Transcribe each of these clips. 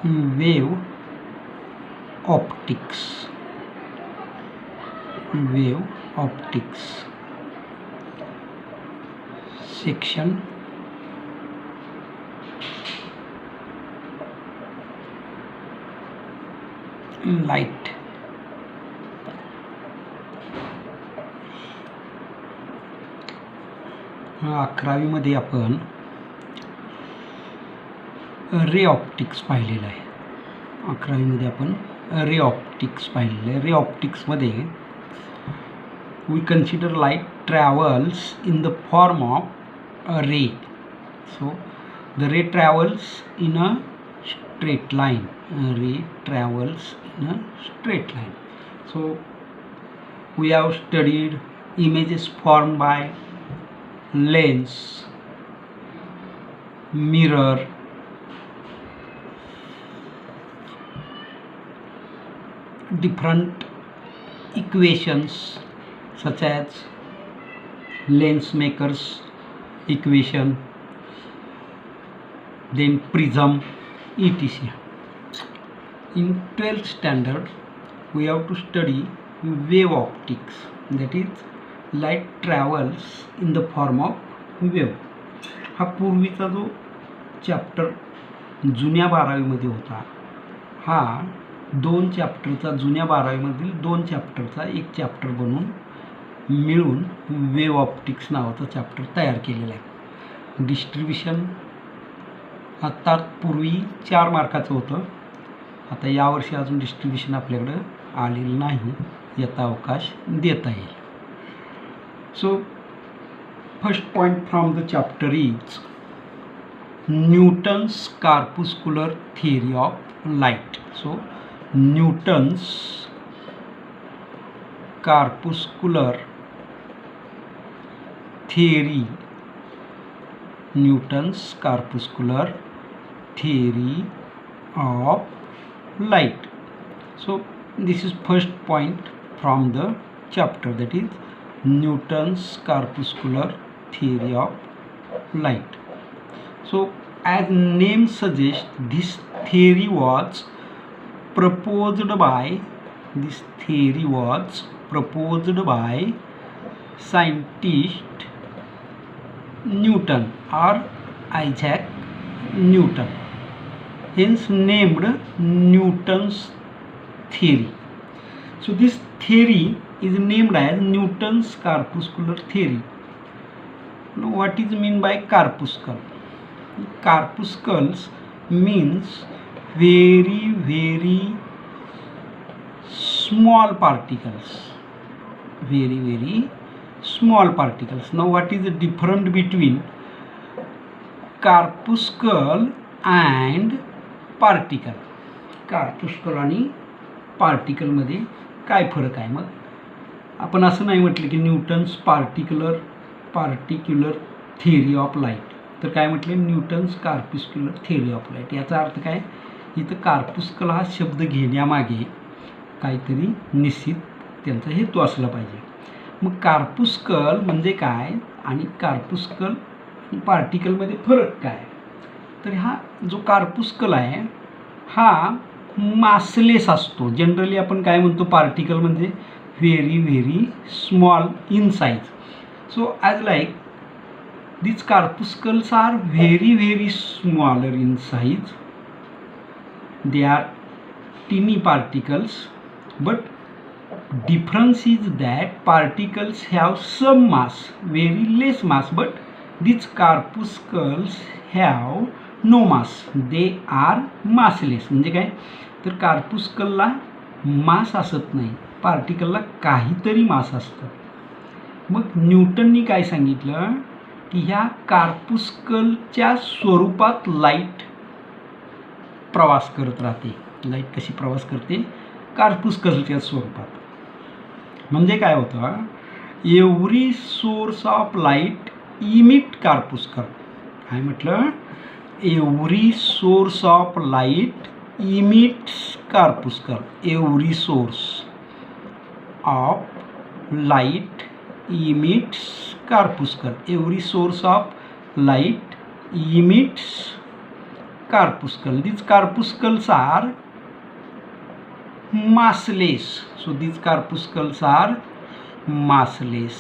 wave optics. Wave optics. Section light. अकरावीमध्ये आपण ray optics पाहिलेलं आहे. अकरावीमध्ये आपण रे ऑप्टिक्स पाहिलेलं आहे. रे ऑप्टिक्समध्ये we consider light travels in the form of a ray. So the ray travels in a straight line. Ray travels in a straight line. So we have studied images formed by lens, mirror, different equations such as Lensmaker's equation, then prism, etc. In 12th standard we have to study wave optics, that is light travels in the form of wave. हा पूर्वीचा जो chapter जुन्या 12वीमध्ये होता, हा 2 चॅप्टरचा जुन्या 12वीमधील 2 चॅप्टरचा एक chapter बनून मिळून वेव ऑप्टिक्स नावाचा चॅप्टर तयार केलेला आहे. डिस्ट्रीब्युशन आता पूर्वी 4 मार्काचं होतं. आता यावर्षी अजून डिस्ट्रीब्युशन आपल्याकडं आलेलं नाही, याचा अवकाश देता येईल. So first point from the chapter is Newton's corpuscular theory of light. So Newton's corpuscular theory, Newton's corpuscular theory of light. So this is first point from the chapter, that is Newton's corpuscular theory of light. So as name suggests, this theory was proposed by scientist Newton or Isaac Newton, hence named Newton's theory. So this theory is named as Newton's corpuscular theory. Now what is mean by corpuscle? Corpuscles means very small particles. Very small particles. Now what is the difference between corpuscle and particle? Corpuscle आणि particle मध्ये काय फरक आहे? मग आपण असं नाही म्हटलं की Newton's particular theory of light, तर काय म्हटलं न्यूटन्स कार्पुस्क्युलर थिअरी ऑफ लाईट. याचा अर्थ काय? इथं कार्पुस्कल हा शब्द घेण्यामागे काहीतरी निश्चित त्यांचा हेतू असला पाहिजे. मग कार्पुस्कल म्हणजे काय आणि कार्पुस्कल आणि पार्टिकलमध्ये फरक काय? तर हा जो कार्पुस्कल आहे हा मासलेस असतो. जनरली आपण काय म्हणतो, पार्टिकल म्हणजे very small in size. So as like these corpuscles are very smaller in size. They are teeny particles, but difference is that particles have some mass, very less mass, but these corpuscles have no mass. They are massless. म्हणजे काय, तर कार्पुस्कलला मास असत नाही, पार्टिकलला काहीतरी मास असतं. मग न्यूटननी काय सांगितलं की ह्या कार्पुस्कलच्या स्वरूपात लाईट प्रवास करत राहते. लाईट कशी प्रवास करते? कार्पुस्कलच्या स्वरूपात. म्हणजे काय होतं, every source of light emit corpuscle. काय म्हटलं? Every source of light emits corpuscle. Every source of light emits corpuscle. Every source of light emits corpuscle. These corpuscles are massless. So these corpuscles are massless.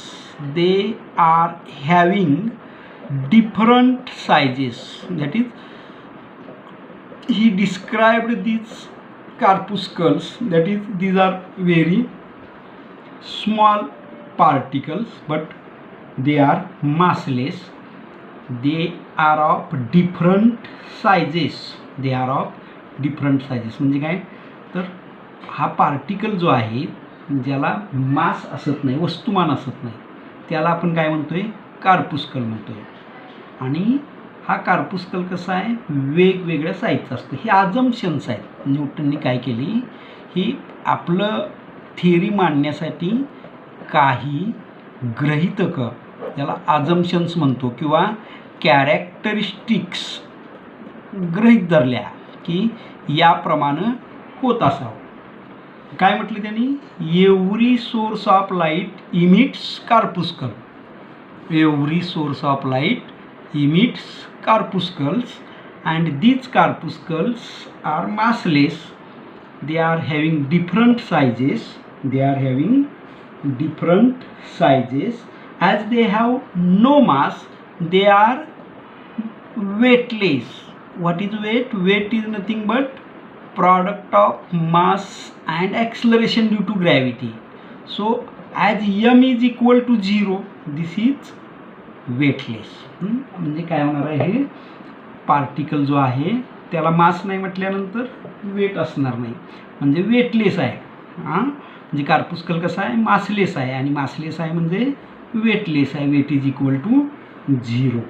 They are having different sizes. That is, he described these corpuscles, that is, these are very small particles, but they are massless. They are of different sizes. They are of different sizes. म्हणजे काय तर हा particle जो आहे ज्याला मास असत नाही, वस्तुमान असत नाही, त्याला आपण काय म्हणतोय, कार्पुस्कल म्हणतोय. आणि हा कार्पुस्कल कसा आहे, वेगवेगळ्या साईजचा असतो. हे अजम्पशन्स आहेत. न्यूटनने काय केली, ही आपलं थिअरी मांडण्यासाठी काही गृहीतकं, त्याला अजम्पशन्स म्हणतो, किंवा कॅरेक्टरिस्टिक्स गृहीत धरल्या की याप्रमाणे होत असावं. काय म्हटलं त्यांनी, every source of light emits corpuscle. Every source of light emits corpuscles and these corpuscles are massless. They are having different sizes. They are having different sizes. As they have no mass, they are weightless. What is weight? Weight is nothing but product of mass and acceleration due to gravity. So as m is equal to 0, this is weightless. म्हणजे काय होणार आहे, हे particle जो आहे त्याला मास नाही म्हटल्यानंतर वेट असणार नाही, म्हणजे वेटलेस आहे. म्हणजे कार्पुस्कल कसा आहे, मासलेस आहे, आणि मासलेस आहे म्हणजे वेटलेस आहे. Weight is equal to 0.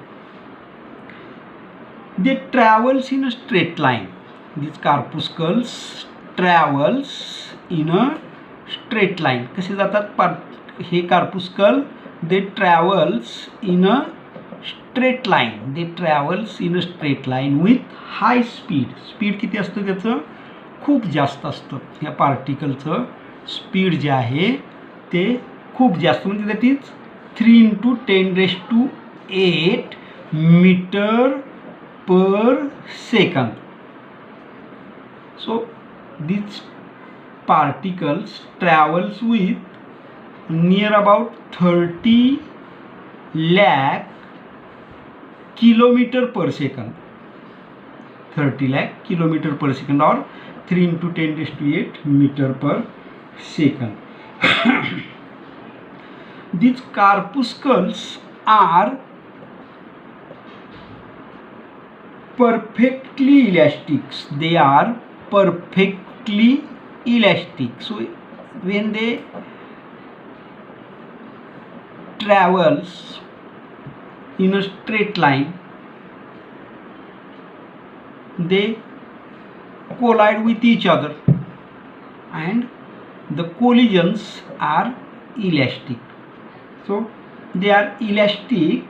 They travels in a straight line. This corpuscles travels in a straight line. कसे जातात हे corpuscle, they travels in a straight line. They travels in a straight line with high speed. Speed किती असतं त्याचं, खूप जास्त असतं. या पार्टिकलचं स्पीड जे आहे ते खूप जास्त, म्हणजे that is 3 × 10⁸ metre per second. So these particles travels with near about 30 lakh kilometer per second. 30 lakh kilometer per second, or 3 × 10⁸ meter per second. These corpuscles are perfectly elastic. They are perfectly elastic. So when they travels in a straight line, they collide with each other, and the collisions are elastic. So they are elastic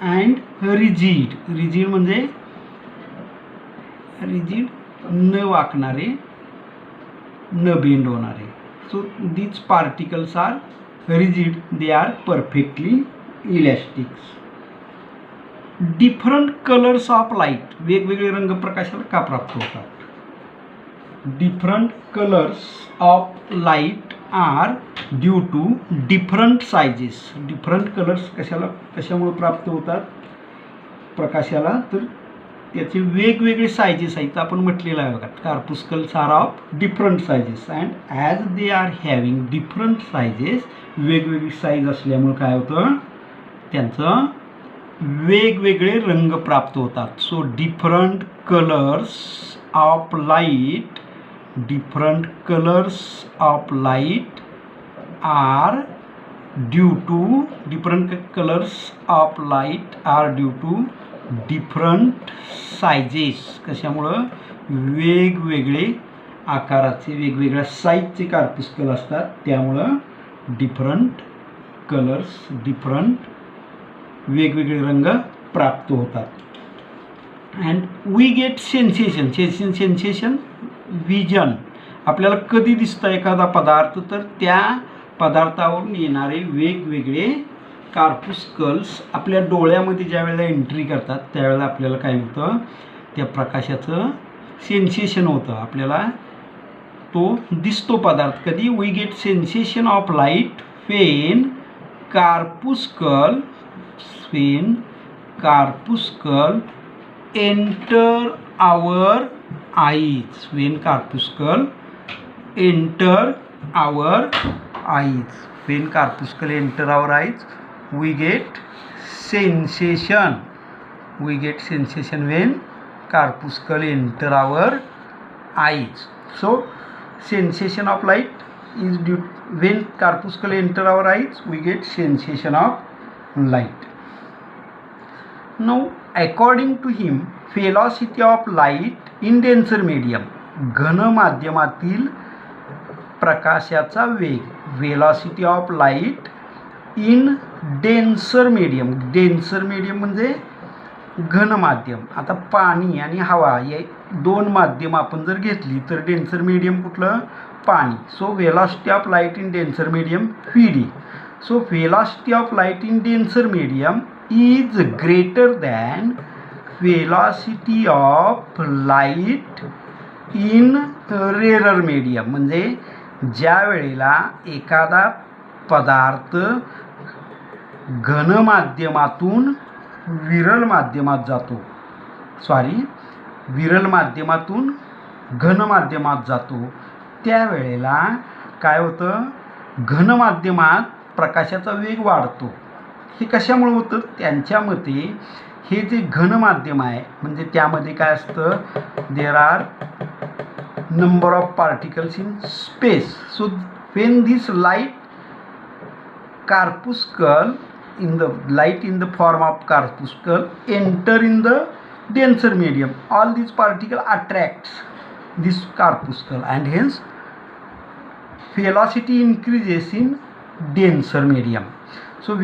and rigid. Rigid म्हणजे rigid, न वाकणारे, न bend होणारे. So these particles are rigid. They are perfectly elastic. Different colors of light. वेगवेगळे रंग प्रकाशाला का प्राप्त होतात. Different colors of light are due to different sizes. Different colors कशामुळे प्राप्त होतात प्रकाशाला, तर त्याचे वेगवेगळे सायझेस आहेत. आपण म्हटलेलं आहे बघा, corpuscles are of different sizes, and as they are having different sizes, वेगवेगळी साईज असल्यामुळे काय होतं, त्यांचं वेगवेगळे रंग प्राप्त होतात. So different colours of light, different colours of light are due to, different colours of light are due to different sizes. कशामुळं, वेगवेगळे आकाराचे, वेगवेगळ्या साईजचे कार्पुस्कल असतात, त्यामुळं डिफरंट कलर्स, डिफरंट वेगवेगळे रंग प्राप्त होतात. And we get sensation. Sensation vision. आपल्याला कधी दिसतं एखादा पदार्थ, तर त्या पदार्थावरून येणारे वेगवेगळे कार्पुस्कल्स आपल्या डोळ्यामध्ये ज्या वेळेला एंट्री करतात त्यावेळेला आपल्याला काय होतं, त्या प्रकाशाचं सेन्सेशन होतं, आपल्याला तो दिसतो पदार्थ. कधी we get sensation of light when corpuscle enter our eyes. When corpuscle enter our eyes. When corpuscle enter our eyes we get sensation when corpuscle enter our eyes. So sensation of light is due when corpuscle enter our eyes, we get sensation of light. Now according to him, velocity of light in denser medium, घन माध्यमातील प्रकाशाचा वेग, velocity of light in denser medium. Denser medium म्हणजे घन माध्यम. आता पाणी आणि हवा हे दोन माध्यम आपण जर घेतली तर डेन्सर मीडियम कुठलं? पाणी. So velocity of light in denser medium VD. So velocity of light in denser medium is greater than velocity of light in rare medium. म्हणजे ज्या वेळेला एखादा पदार्थ घन माध्यमातून विरल माध्यमात जातो, विरल माध्यमातून घन माध्यमात जातो, त्यावेळेला काय होतं? घन माध्यमात प्रकाशाचा वेग वाढतो. हे कशामुळे होतं? त्यांच्या मते हे जे घन माध्यम आहे म्हणजे त्यामध्ये काय असतं? There are number of particles in space. So when this light corpuscle in the form of corpuscle enter in the denser medium, all these particle attracts this corpuscle and hence velocity increases in denser medium. So